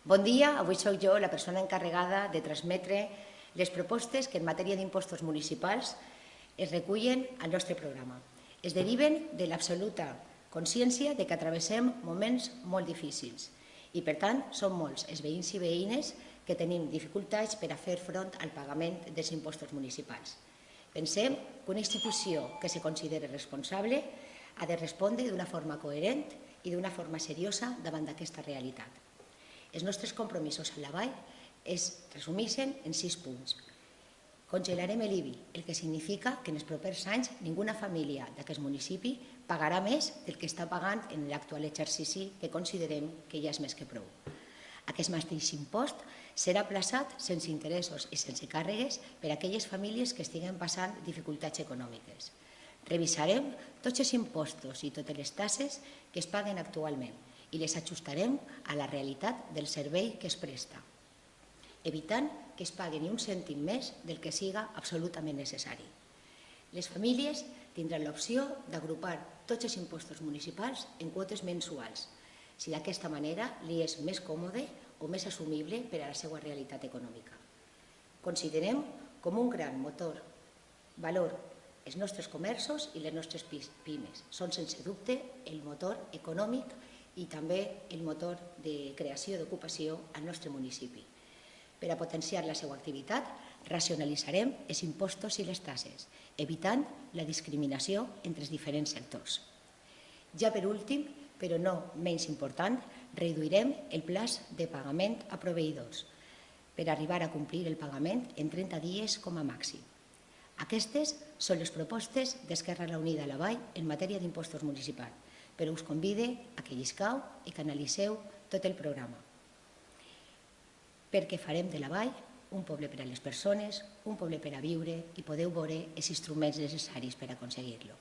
Bon dia, avui soc jo la persona encarregada de transmetre les propostes que en matèria d'impostos municipals es recullen al nostre programa. Es deriven de l'absoluta consciència de que travessem moments molt difícils i, per tant, som molts els veïns i veïnes que tenim dificultats per a fer front al pagament dels impostos municipals. Pensem que una institució que se considera responsable ha de respondre d'una forma coherent i d'una forma seriosa davant d'aquesta realitat. Els nostres compromisos a la Vall es resumeixen en 6 punts. Congelarem l'IBI, el que significa que en els propers anys ninguna família d'aquest municipi pagarà més del que està pagant en l'actual exercici, que considerem que ja és més que prou. Aquest mateix impost serà aplaçat sense interessos i sense càrregues per a aquelles famílies que estiguen passant dificultats econòmiques. Revisarem tots els impostos i totes les taxes que es paguen actualment i les ajustarem a la realitat del servei que es presta, evitant que es pagui ni un cèntim més del que siga absolutament necessari. Les famílies tindran l'opció d'agrupar tots els impostos municipals en quotes mensuals, si d'aquesta manera li és més còmode o més assumible per a la seva realitat econòmica. Considerem com un gran valor els nostres comerços i les nostres pimes. Són, sense dubte, el motor econòmic i també el motor de creació d'ocupació al nostre municipi. Per a potenciar la seva activitat, racionalitzarem els impostos i les taxes, evitant la discriminació entre els diferents sectors. Ja per últim, però no menys important, reduirem el plaç de pagament a proveïdors per arribar a complir el pagament en 30 dies com a màxim. Aquestes són les propostes d'Esquerra Unida a la Vall en matèria d'impostos municipals, però us convide a que lliscau i que analitzeu tot el programa, perquè farem de la Vall un poble per a les persones, un poble per a viure i podeu veure els instruments necessaris per aconseguir-lo.